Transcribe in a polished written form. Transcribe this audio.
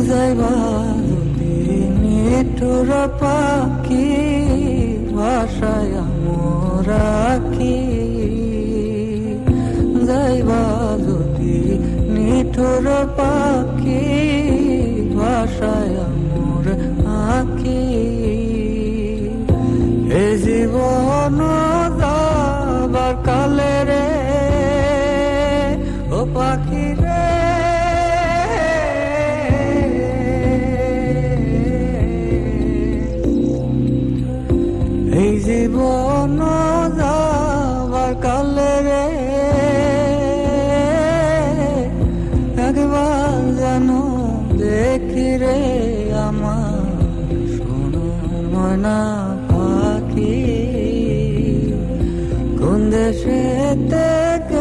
যাইবা যদি নিঠুর পাখি ভাষায় রাখি, যাইবা যদি নিঠুর পাখি ভাষায় আঁকি। এ জীবন যাবার কালে রে ও পাখি রে, এই জীবন যাবার কালে রে একবার যেন দেখি রে আমার সোনার ময়না পাখি, কোন দেশে থেকে